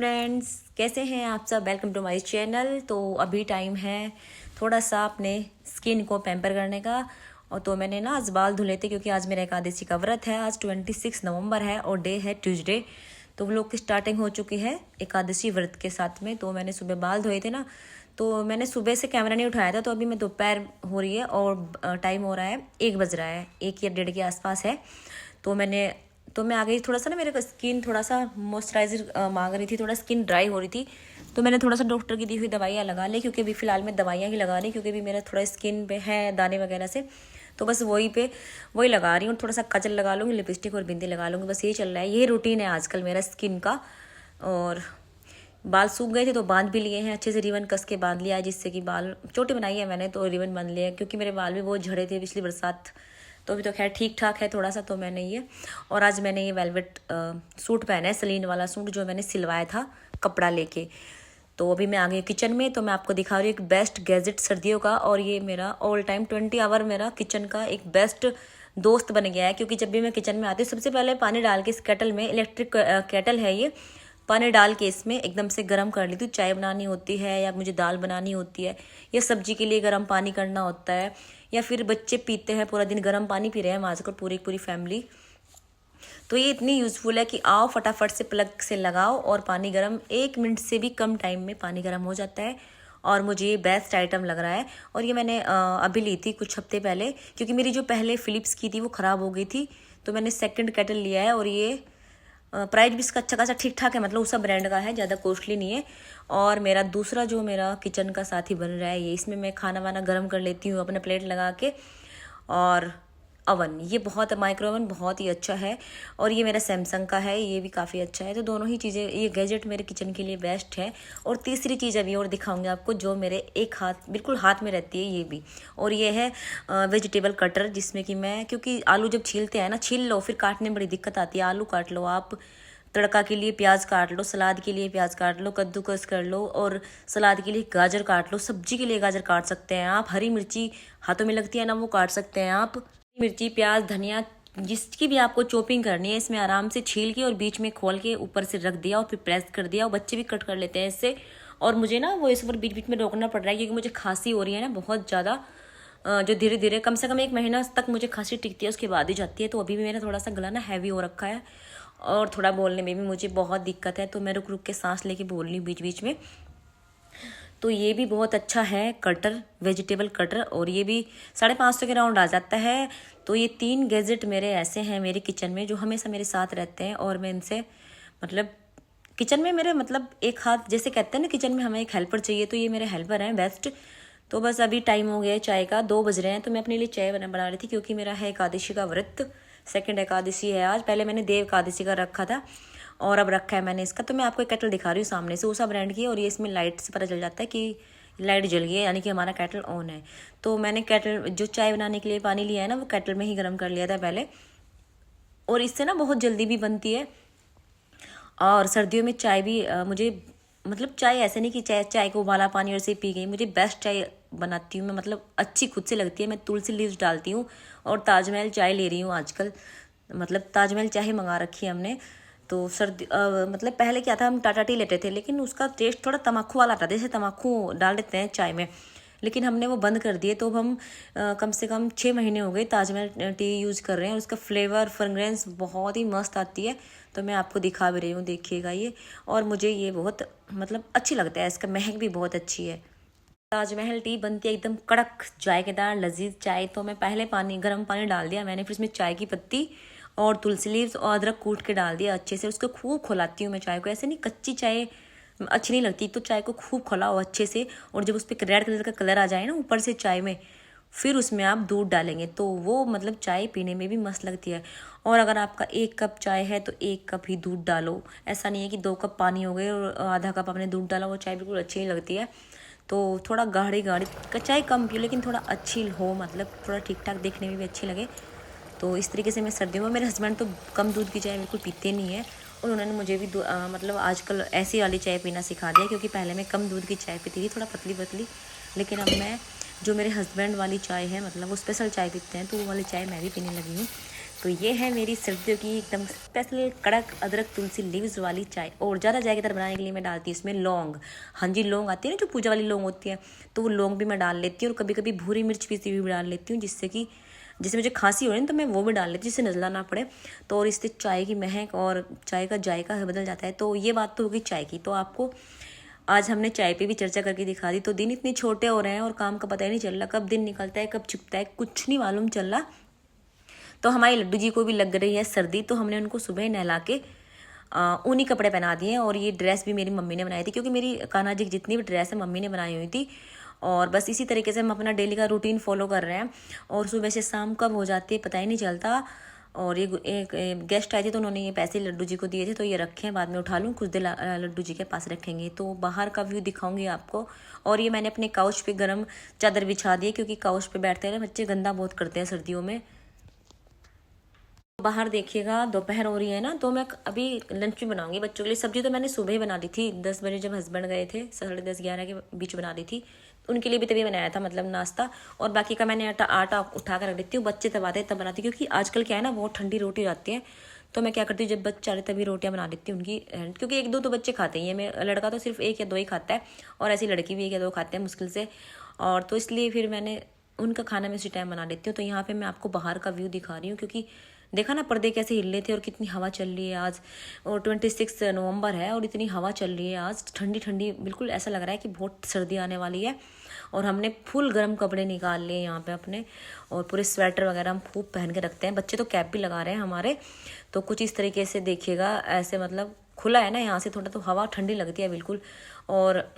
Friends, कैसे हैं आप सब। Welcome to my channel. तो अभी टाइम है थोड़ा सा अपने स्किन को पैम्पर करने का। और तो मैंने ना आज बाल धुले थे क्योंकि आज मेरा एकादशी का व्रत है। आज 26 नवंबर है और डे है ट्यूसडे। तो वो लोग की स्टार्टिंग हो चुकी है एकादशी व्रत के साथ में। तो मैंने सुबह बाल धोए थे ना, तो मैंने सुबह से कैमरा नहीं उठाया था। तो अभी मैं दोपहर हो रही है और टाइम हो रहा है 1 बज रहा है, 1 या 1:30 के आसपास है। तो मैं आ गई। थोड़ा सा ना मेरे स्किन थोड़ा सा मॉइस्चराइजर मांग रही थी, थोड़ा स्किन ड्राई हो रही थी। तो मैंने थोड़ा सा डॉक्टर की दी हुई दवाइयाँ लगा ली, क्योंकि अभी फ़िलहाल मैं दवाइयाँ ही लगा रही, क्योंकि अभी मेरा थोड़ा स्किन पे है दाने वगैरह से। तो बस वही लगा रही हूँ। थोड़ा सा काजल लगा लूँगी, लिपस्टिक और बिंदी लगा लूँगी। बस यही चल रहा है, यही रूटीन है आजकल मेरा स्किन का। और बाल सूख गए थे तो बांध भी लिए हैं, अच्छे से रिबन कस के बांध लिया है, जिससे कि बाल चोटी बनाई है मैंने तो रिबन बांध लिया है, क्योंकि मेरे बाल भी बहुत झड़े थे पिछली बरसात। तो अभी तो खैर ठीक ठाक है थोड़ा सा। तो मैंने ये और आज मैंने ये वेलवेट सूट पहना है, सलीन वाला सूट जो मैंने सिलवाया था कपड़ा लेके। तो अभी मैं आ गई किचन में। तो मैं आपको दिखा रही हूँ एक बेस्ट गैजेट सर्दियों का। और ये मेरा ऑल टाइम 20 आवर मेरा किचन का एक बेस्ट दोस्त बन गया है, क्योंकि जब भी मैं किचन में आती हूँ सबसे पहले पानी डाल के इस केटल में, इलेक्ट्रिक केटल है ये, पानी डाल के इसमें एकदम से गर्म कर लेती हूँ। चाय बनानी होती है या मुझे दाल बनानी होती है या सब्जी के लिए गर्म पानी करना होता है, या फिर बच्चे पीते हैं पूरा दिन गर्म पानी पी रहे हैं हम आजकल पूरी पूरी फैमिली। तो ये इतनी यूज़फुल है कि आओ फटाफट से प्लग से लगाओ और पानी गर्म 1 मिनट से भी कम टाइम में पानी गर्म हो जाता है। और मुझे ये बेस्ट आइटम लग रहा है। और ये मैंने अभी ली थी कुछ हफ्ते पहले, क्योंकि मेरी जो पहले फ़िलिप्स की थी वो ख़राब हो गई थी। तो मैंने सेकंड केटल लिया है। और ये प्राइस भी इसका अच्छा खासा ठीक ठाक है, मतलब उस ब्रांड का है, ज़्यादा कॉस्टली नहीं है। और मेरा दूसरा जो मेरा किचन का साथी बन रहा है ये, इसमें मैं खाना वाना गर्म कर लेती हूँ अपने प्लेट लगा के। और अवन, ये बहुत माइक्रो ओवन बहुत ही अच्छा है। और ये मेरा सैमसंग का है, ये भी काफ़ी अच्छा है। तो दोनों ही चीज़ें, ये गैजेट मेरे किचन के लिए बेस्ट है। और तीसरी चीज़ अभी और दिखाऊंगी आपको, जो मेरे एक हाथ बिल्कुल हाथ में रहती है ये भी। और ये है वेजिटेबल कटर, जिसमें कि मैं, क्योंकि आलू जब छीलते हैं ना, छील लो फिर काटने में बड़ी दिक्कत आती है। आलू काट लो आप, तड़का के लिए प्याज काट लो, सलाद के लिए प्याज काट लो, कद्दूकस कर लो, और सलाद के लिए गाजर काट लो, सब्जी के लिए गाजर काट सकते हैं आप, हरी मिर्ची हाथों में लगती है ना वो काट सकते हैं आप, मिर्ची प्याज धनिया जिसकी भी आपको चॉपिंग करनी है इसमें आराम से छील के और बीच में खोल के ऊपर से रख दिया और फिर प्रेस कर दिया। और बच्चे भी कट कर लेते हैं इससे। और मुझे ना वो इस पर बीच बीच में रोकना पड़ रहा है, क्योंकि मुझे खांसी हो रही है ना बहुत ज़्यादा, जो धीरे धीरे कम से कम 1 महीना तक मुझे खांसी टिकती है, उसके बाद ही जाती है। तो अभी भी मेरा थोड़ा सा गला ना हैवी हो रखा है और थोड़ा बोलने में भी मुझे बहुत दिक्कत है। तो मैं रुक रुक के सांस लेके बोल रही हूँ बीच बीच में। तो ये भी बहुत अच्छा है कटर, वेजिटेबल कटर, और ये भी 550 के राउंड आ जाता है। तो ये 3 गैजेट मेरे ऐसे हैं मेरे किचन में जो हमेशा मेरे साथ रहते हैं। और मैं इनसे मतलब किचन में मेरे मतलब एक हाथ, जैसे कहते हैं ना किचन में हमें एक हेल्पर चाहिए, तो ये मेरे हेल्पर हैं बेस्ट। तो बस अभी टाइम हो गया है चाय का, 2 बज रहे हैं। तो मैं अपने लिए चाय बना रही थी, क्योंकि मेरा है एकादशी का व्रत, सेकंड एकादशी है आज। पहले मैंने देव एकादशी का रखा था और अब रखा है मैंने इसका। तो मैं आपको एक केटल दिखा रही हूँ सामने से, उषा ब्रांड की है। और ये इसमें लाइट से पता चल जाता है कि लाइट जल गई है, यानी कि हमारा केटल ऑन है। तो मैंने केटल जो चाय बनाने के लिए पानी लिया है ना, वो केटल में ही गर्म कर लिया था पहले। और इससे ना बहुत जल्दी भी बनती है। और सर्दियों में चाय भी मुझे मतलब चाय ऐसे नहीं कि चाय को उबाला पानी और से पी गई, मुझे बेस्ट चाय बनाती हूँ मैं, मतलब अच्छी खुद से लगती है। मैं तुलसी लीव्स डालती हूँ और ताजमहल चाय ले रही हूँ आजकल, मतलब ताजमहल चाय मंगा रखी है हमने। तो सर्दी मतलब पहले क्या था, हम टाटा टी लेते थे, लेकिन उसका टेस्ट थोड़ा तम्बाकू वाला आता था, जैसे तम्बाकू डाल देते हैं चाय में, लेकिन हमने वो बंद कर दिए। तो अब हम कम से कम 6 महीने हो गए ताजमहल टी यूज़ कर रहे हैं। और उसका फ्लेवर फ्रेगरेंस बहुत ही मस्त आती है। तो मैं आपको दिखा भी रही हूँ, देखिएगा ये। और मुझे ये बहुत मतलब अच्छी लगता है, इसका महक भी बहुत अच्छी है। ताजमहल टी बनती है एकदम कड़क जायकेदार लजीज चाय। तो मैं पहले गर्म पानी डाल दिया मैंने, फिर इसमें चाय की पत्ती और तुलसी लीव्स और अदरक कूट के डाल दिया अच्छे से। उसको खूब खौलाती हूँ मैं चाय को, ऐसे नहीं कच्ची चाय अच्छी नहीं लगती। तो चाय को खूब खौलाओ अच्छे से, और जब उस पर रेड कलर का कलर आ जाए ना ऊपर से चाय में, फिर उसमें आप दूध डालेंगे तो वो मतलब चाय पीने में भी मस्त लगती है। और अगर आपका 1 कप चाय है तो 1 कप ही दूध डालो, ऐसा नहीं है कि 2 कप पानी हो गए और आधा कप आपने दूध डाला, वो चाय बिल्कुल अच्छी नहीं लगती है। तो थोड़ा गाढ़ी चाय कम पियो, लेकिन थोड़ा अच्छी हो, मतलब थोड़ा ठीक ठाक देखने में भी अच्छी लगे। तो इस तरीके से मैं सर्दियों में, मेरे हस्बैंड तो कम दूध की चाय बिल्कुल पीते नहीं है, और उन्होंने मुझे भी मतलब आजकल ऐसी वाली चाय पीना सिखा दिया, क्योंकि पहले मैं कम दूध की चाय पीती थी, थोड़ा पतली पतली। लेकिन अब मैं जो मेरे हस्बैंड वाली चाय है, मतलब वो स्पेशल चाय पीते हैं, तो वो वाली चाय मैं भी पीने लगी हूँ। तो ये है मेरी सर्दियों की एकदम स्पेशल कड़क अदरक तुलसी लीव्स वाली चाय। और ज़्यादा जायकेदार बनाने के लिए मैं डालती हूँ इसमें लौंग। हाँ जी, लौंग आती है ना जो पूजा वाली लौंग होती है, तो वो लौंग भी मैं डाल लेती हूँ। और कभी कभी भूरी मिर्च पीसी हुई भी डाल लेती हूँ, जिससे कि जैसे मुझे खांसी हो रही है तो मैं वो भी डाल लेती हूँ, जिससे नज़ला ना पड़े। तो और इससे चाय की महक और चाय का जायका बदल जाता है। तो ये बात तो होगी चाय की। तो आपको आज हमने चाय पे भी चर्चा करके दिखा दी। तो दिन इतने छोटे हो रहे हैं और काम का पता ही नहीं चल रहा, कब दिन निकलता है कब छिपता है कुछ नहीं मालूम चल रहा। तो हमारे लड्डू जी को भी लग रही है सर्दी, तो हमने उनको सुबह नहला के ऊनी कपड़े पहना दिए हैं। और ये ड्रेस भी मेरी मम्मी ने बनाई थी, क्योंकि मेरी कान्हा जी की जितनी भी ड्रेस है मम्मी ने बनाई हुई थी। और बस इसी तरीके से हम अपना डेली का रूटीन फॉलो कर रहे हैं। और सुबह से शाम कब हो जाती है पता ही नहीं चलता। और ये एक गेस्ट आए थे तो उन्होंने ये पैसे लड्डू जी को दिए थे, तो ये रखे हैं, बाद में उठा लूँ, कुछ देर लड्डू जी के पास रखेंगे। तो बाहर का व्यू दिखाऊंगी आपको। और ये मैंने अपने काउच पे गर्म चादर बिछा दी है, क्योंकि काउच पे बैठते हैं बच्चे गंदा बहुत करते हैं सर्दियों में। बाहर देखिएगा दोपहर हो रही है ना, तो मैं अभी लंच भी बनाऊंगी बच्चों के लिए। सब्जी तो मैंने सुबह ही बना दी थी, 10 बजे जब हस्बैंड गए थे, 10:30-11 के बीच बना दी थी। उनके लिए भी तभी बनाया था, मतलब नाश्ता। और बाकी का मैंने आटा उठा कर रख देती हूँ, बच्चे तब आते हैं तब बनाती हूँ, क्योंकि आजकल क्या है ना बहुत ठंडी रोटी आती है। तो मैं क्या करती हूँ, जब बच्चे आ रहे तभी रोटियाँ बना देती हूँ उनकी, क्योंकि 1-2 तो बच्चे खाते ही हैं। मेरा लड़का तो सिर्फ 1 या 2 ही खाता है, और ऐसी लड़की भी 1 या 2 खाते हैं मुश्किल से। और तो इसलिए फिर मैंने उनका खाना मैं उसी टाइम बना देती हूँ। तो यहाँ पे मैं आपको बाहर का व्यू दिखा रही हूँ, क्योंकि देखा ना पर्दे कैसे हिल रहे थे, और कितनी हवा चल रही है आज। और 26 नवंबर है और इतनी हवा चल रही है आज, ठंडी ठंडी, बिल्कुल ऐसा लग रहा है कि बहुत सर्दी आने वाली है। और हमने फुल गर्म कपड़े निकाल लिए यहाँ पे अपने, और पूरे स्वेटर वगैरह हम खूब पहन के रखते हैं। बच्चे तो कैप भी लगा रहे हैं हमारे। तो कुछ इस तरीके से देखिएगा, ऐसे मतलब खुला है ना यहाँ से थोड़ा, तो हवा ठंडी लगती है बिल्कुल। और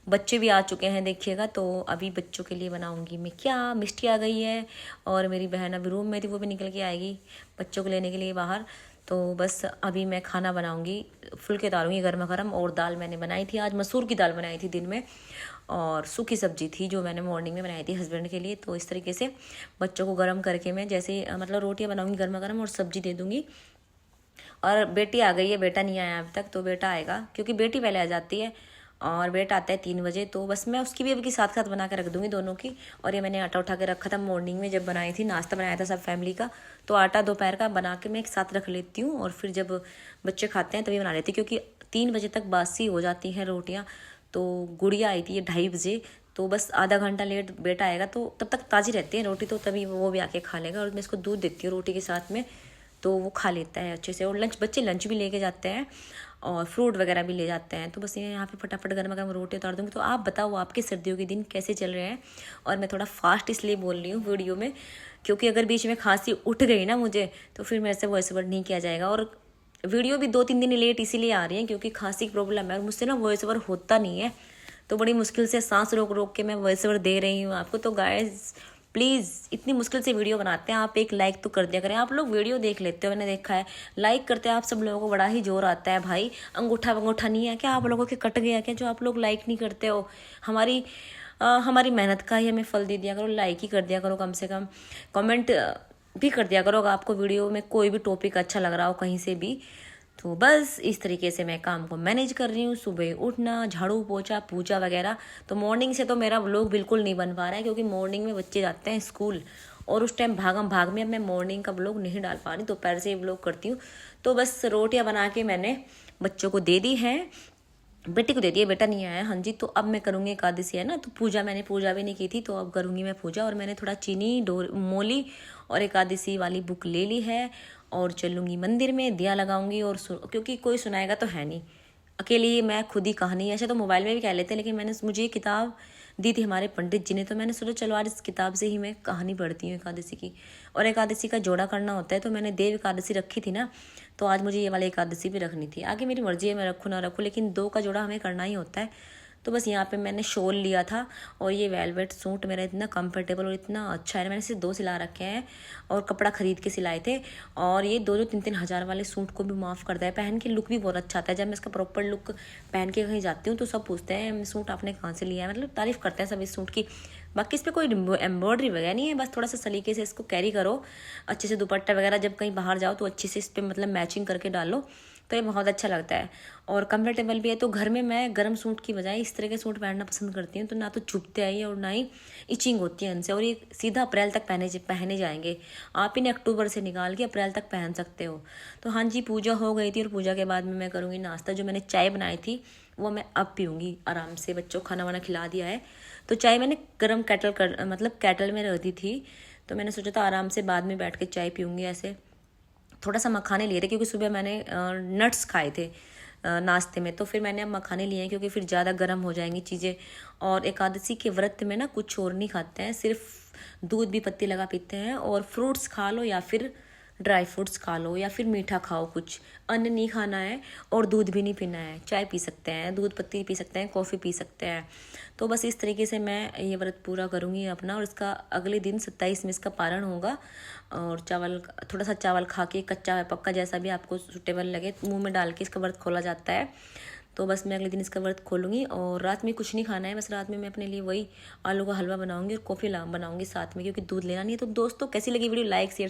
बच्चे भी आ चुके हैं देखिएगा। तो अभी बच्चों के लिए बनाऊंगी मैं क्या, मिष्टी आ गई है, और मेरी बहन अभी रूम में थी, वो भी निकल के आएगी बच्चों को लेने के लिए बाहर। तो बस अभी मैं खाना बनाऊंगी, फुलके उतारूंगी गर्मा गर्म। और दाल मैंने बनाई थी आज, मसूर की दाल बनाई थी दिन में, और सूखी सब्जी थी जो मैंने मॉर्निंग में बनाई थी हस्बैंड के लिए। तो इस तरीके से बच्चों को गर्म करके मैं जैसे मतलब रोटियां बनाऊंगी गर्मा गर्म, और सब्जी दे दूंगी। और बेटी आ गई है, बेटा नहीं आया अभी तक। तो बेटा आएगा, क्योंकि बेटी पहले आ जाती है और बेटा आता है 3 बजे। तो बस मैं उसकी भी अभी साथ साथ बना के रख दूंगी दोनों की। और ये मैंने आटा उठा के रखा था मॉर्निंग में, जब बनाई थी, नाश्ता बनाया था सब फैमिली का। तो आटा दोपहर का बना के मैं एक साथ रख लेती हूँ, और फिर जब बच्चे खाते हैं तभी बना लेती हूँ, क्योंकि 3 बजे तक बासी हो जाती हैं रोटियाँ। तो गुड़िया आई थी ये 2:30 बजे, तो बस आधा घंटा लेट बेटा आएगा, तो तब तक ताज़ी रहती है रोटी, तो तभी वो भी आके खा लेगा। और मैं इसको दूध देती हूँ रोटी के साथ में, तो वो खा लेता है अच्छे से। और बच्चे लंच भी लेके जाते हैं, और फ्रूट वगैरह भी ले जाते हैं। तो बस ये यहाँ पे फटाफट गर्मा गर्म रोटी उतार दूँगी। तो आप बताओ आपके सर्दियों के दिन कैसे चल रहे हैं। और मैं थोड़ा फास्ट इसलिए बोल रही हूँ वीडियो में, क्योंकि अगर बीच में खांसी उठ गई ना मुझे, तो फिर मेरे से वॉइस ओवर नहीं किया जाएगा। और वीडियो भी 2-3 दिन लेट इसीलिए आ रही है, क्योंकि खांसी की प्रॉब्लम है और मुझसे ना वॉइस ओवर होता नहीं है। तो बड़ी मुश्किल से सांस रोक रोक के मैं वॉइस ओवर दे रही हूँ आपको। तो गाइस प्लीज़, इतनी मुश्किल से वीडियो बनाते हैं, आप एक लाइक तो कर दिया करें। आप लोग वीडियो देख लेते हो, मैंने देखा है, लाइक करते हैं आप सब लोगों को बड़ा ही जोर आता है भाई। अंगूठा वंगूठा नहीं है क्या आप लोगों के, कट गया क्या जो आप लोग लाइक नहीं करते हो। हमारी मेहनत का ही हमें फल दे दिया करो, लाइक ही कर दिया करो कम से कम। कमेंट भी कर दिया करो अगर आपको वीडियो में कोई भी टॉपिक अच्छा लग रहा हो कहीं से भी। तो बस इस तरीके से मैं काम को मैनेज कर रही हूँ। सुबह उठना, झाड़ू पोछा, पूजा वगैरह। तो मॉर्निंग से तो मेरा व्लॉग बिल्कुल नहीं बन पा रहा है, क्योंकि मॉर्निंग में बच्चे जाते हैं स्कूल, और उस टाइम भागम भाग में अब मैं मॉर्निंग का व्लॉग नहीं डाल पा रही, दोपहर से ही व्लॉग करती हूँ। तो बस रोटियाँ बना के मैंने बच्चों को दे दी हैं, बेटी को दे दिया, बेटा नहीं आया। हाँ जी, तो अब मैं करूँगी, एकादशी है ना, तो मैंने पूजा भी नहीं की थी, तो अब करूँगी मैं पूजा। और मैंने थोड़ा चीनी मोली और एकादशी वाली बुक ले ली है, और चलूँगी मंदिर में, दिया लगाऊंगी। और क्योंकि कोई सुनाएगा तो है नहीं, अकेली मैं खुद ही कहानी, ऐसे तो मोबाइल में भी कह लेते हैं, लेकिन मुझे ये किताब दी थी हमारे पंडित जी ने, तो मैंने सोचा चलो आज इस किताब से ही मैं कहानी पढ़ती हूँ एकादशी की। और एकादशी का जोड़ा करना होता है, तो मैंने देव एकादशी रखी थी ना, तो आज मुझे ये वाली एकादशी भी रखनी थी। आगे मेरी मर्जी है, मैं रखूँ ना रखूँ, लेकिन 2 का जोड़ा हमें करना ही होता है। तो बस यहाँ पे मैंने शॉल लिया था, और ये वेलवेट सूट मेरा इतना कंफर्टेबल और इतना अच्छा है, मैंने इसे 2 सिला रखे हैं, और कपड़ा खरीद के सिलाए थे। और ये 2-2 3-3 हज़ार वाले सूट को भी माफ़ करता है, पहन के लुक भी बहुत अच्छा आता है। जब मैं इसका प्रॉपर लुक पहन के कहीं जाती हूँ, तो सब पूछते हैं सूट आपने कहाँ से लिया है, मतलब तारीफ़ करते हैं सब इस सूट की। बाकी इस पर कोई एम्ब्रॉयडरी वगैरह नहीं है, बस थोड़ा सा सलीके से इसको कैरी करो अच्छे से। दुपट्टा वगैरह जब कहीं बाहर जाओ तो अच्छे से इस पर मतलब मैचिंग करके डालो, तो ये बहुत अच्छा लगता है और कंफर्टेबल भी है। तो घर में मैं गर्म सूट की बजाय इस तरह के सूट पहनना पसंद करती हूँ, तो ना तो चुभते हैं और ना ही इचिंग होती है इनसे, और ये सीधा अप्रैल तक पहने जाएंगे। आप इन्हें अक्टूबर से निकाल के अप्रैल तक पहन सकते हो। तो हाँ जी, पूजा हो गई थी और पूजा के बाद में मैं करूँगी नाश्ता। जो मैंने चाय बनाई थी वो मैं अब पीऊँगी आराम से। बच्चों को खाना वाना खिला दिया है, तो चाय मैंने गर्म केटल में रख दी थी। तो मैंने सोचा था आराम से बाद में बैठ के चाय पीऊँगी। ऐसे थोड़ा सा मखाने लिए थे क्योंकि सुबह मैंने नट्स खाए थे नाश्ते में, तो फिर मैंने अब मखाने लिए हैं क्योंकि फिर ज़्यादा गर्म हो जाएंगी चीज़ें। और एकादशी के व्रत में ना कुछ और नहीं खाते हैं, सिर्फ दूध भी पत्ती लगा पीते हैं। और फ्रूट्स खा लो या फिर ड्राई फ्रूट्स खा लो या फिर मीठा खाओ, कुछ अन्न नहीं खाना है और दूध भी नहीं पीना है। चाय पी सकते हैं, दूध पत्ती पी सकते हैं, कॉफ़ी पी सकते हैं। तो बस इस तरीके से मैं ये व्रत पूरा करूँगी अपना। और इसका अगले दिन 27 में इसका पारण होगा। और चावल, थोड़ा सा चावल खा के, कच्चा है पक्का जैसा भी आपको सूटेबल लगे, मुंह में डाल के इसका व्रत खोला जाता है। तो बस मैं अगले दिन इसका व्रत खोलूँगी और रात में कुछ नहीं खाना है। बस रात में मैं अपने लिए वही आलू का हलवा बनाऊँगी और कॉफ़ी बनाऊँगी साथ में, क्योंकि दूध लेना नहीं है। तो दोस्तों कैसी लगी वीडियो, लाइक शेयर